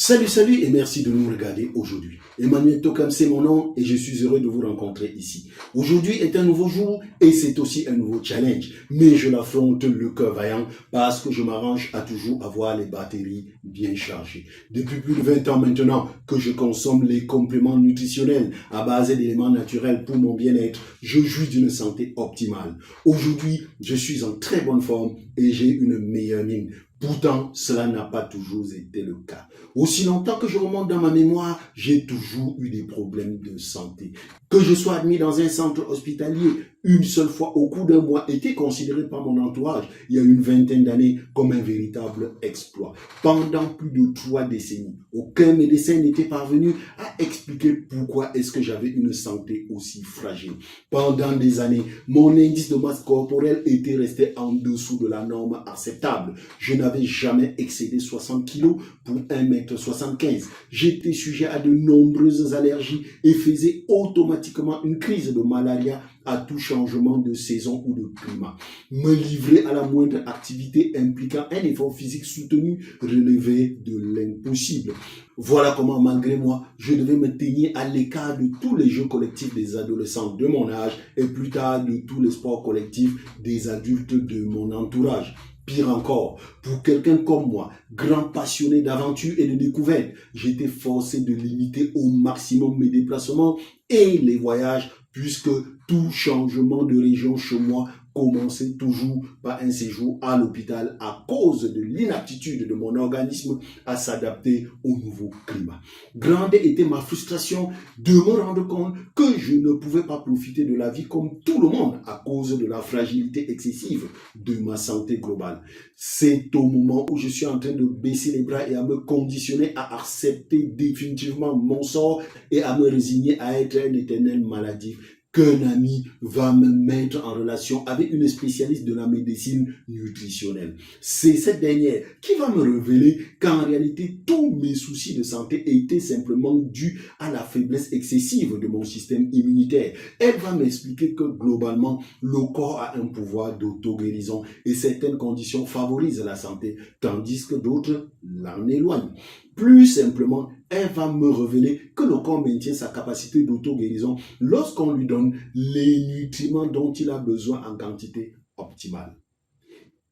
Salut et merci de nous regarder aujourd'hui. Emmanuel Tokam, c'est mon nom et je suis heureux de vous rencontrer ici. Aujourd'hui est un nouveau jour et c'est aussi un nouveau challenge. Mais je l'affronte le cœur vaillant parce que je m'arrange à toujours avoir les batteries bien chargées. Depuis plus de 20 ans maintenant que je consomme les compléments nutritionnels à base d'éléments naturels pour mon bien-être, je jouis d'une santé optimale. Aujourd'hui, je suis en très bonne forme et j'ai une meilleure mine. Pourtant, cela n'a pas toujours été le cas. Aussi longtemps que je remonte dans ma mémoire, j'ai toujours eu des problèmes de santé. Que je sois admis dans un centre hospitalier une seule fois au cours d'un mois était considéré par mon entourage il y a une vingtaine d'années comme un véritable exploit. Pendant plus de 3 décennies, aucun médecin n'était parvenu à expliquer pourquoi est-ce que j'avais une santé aussi fragile. Pendant des années, mon indice de masse corporelle était resté en dessous de la norme acceptable. Je n'avais jamais excédé 60 kg pour 1,75 m. J'étais sujet à de nombreuses allergies et faisais automatiquement une crise de malaria à tout changement de saison ou de climat. Me livrer à la moindre activité impliquant un effort physique soutenu relevait de l'impossible. Voilà comment, malgré moi, je devais me tenir à l'écart de tous les jeux collectifs des adolescents de mon âge et plus tard de tous les sports collectifs des adultes de mon entourage. Pire encore, pour quelqu'un comme moi, grand passionné d'aventure et de découverte, j'étais forcé de limiter au maximum mes déplacements et les voyages puisque tout changement de région chez moi commençait toujours par un séjour à l'hôpital à cause de l'inaptitude de mon organisme à s'adapter au nouveau climat. Grande était ma frustration de me rendre compte que je ne pouvais pas profiter de la vie comme tout le monde à cause de la fragilité excessive de ma santé globale. C'est au moment où je suis en train de baisser les bras et à me conditionner à accepter définitivement mon sort et à me résigner à être un éternel maladif qu'un ami va me mettre en relation avec une spécialiste de la médecine nutritionnelle. C'est cette dernière qui va me révéler qu'en réalité, tous mes soucis de santé étaient simplement dus à la faiblesse excessive de mon système immunitaire. Elle va m'expliquer que globalement, le corps a un pouvoir d'auto-guérison et certaines conditions favorisent la santé, tandis que d'autres l'en éloignent. Plus simplement, elle va me révéler que le corps maintient sa capacité d'auto-guérison lorsqu'on lui donne les nutriments dont il a besoin en quantité optimale.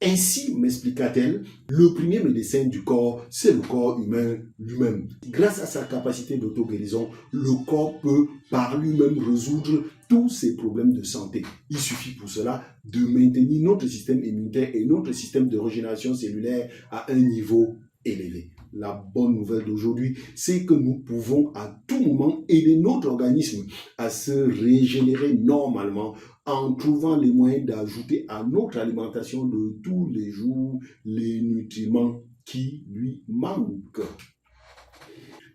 Ainsi, m'expliqua-t-elle, le premier médecin du corps, c'est le corps humain lui-même. Grâce à sa capacité d'auto-guérison, le corps peut par lui-même résoudre tous ses problèmes de santé. Il suffit pour cela de maintenir notre système immunitaire et notre système de régénération cellulaire à un niveau élevé. La bonne nouvelle d'aujourd'hui, c'est que nous pouvons à tout moment aider notre organisme à se régénérer normalement en trouvant les moyens d'ajouter à notre alimentation de tous les jours les nutriments qui lui manquent.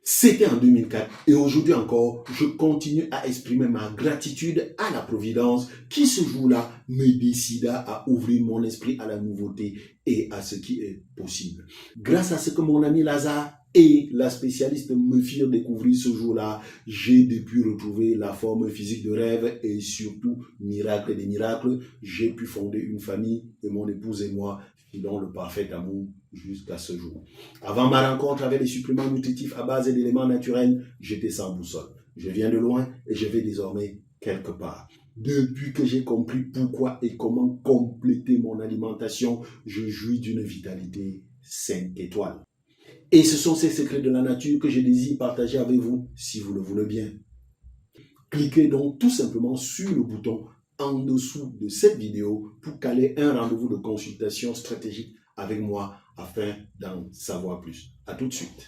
C'était en 2004 et aujourd'hui encore, je continue à exprimer ma gratitude à la Providence qui ce jour-là me décida à ouvrir mon esprit à la nouveauté et à ce qui est possible. Grâce à ce que mon ami Lazare et la spécialiste me firent découvrir ce jour-là, j'ai pu retrouver la forme physique de rêve et surtout, miracle des miracles, j'ai pu fonder une famille et mon épouse et moi filons le parfait amour jusqu'à ce jour. Avant ma rencontre avec les suppléments nutritifs à base d'éléments naturels, j'étais sans boussole. Je viens de loin et je vais désormais quelque part. Depuis que j'ai compris pourquoi et comment compléter mon alimentation, je jouis d'une vitalité 5 étoiles. Et ce sont ces secrets de la nature que je désire partager avec vous, si vous le voulez bien. Cliquez donc tout simplement sur le bouton en dessous de cette vidéo pour caler un rendez-vous de consultation stratégique avec moi afin d'en savoir plus. À tout de suite.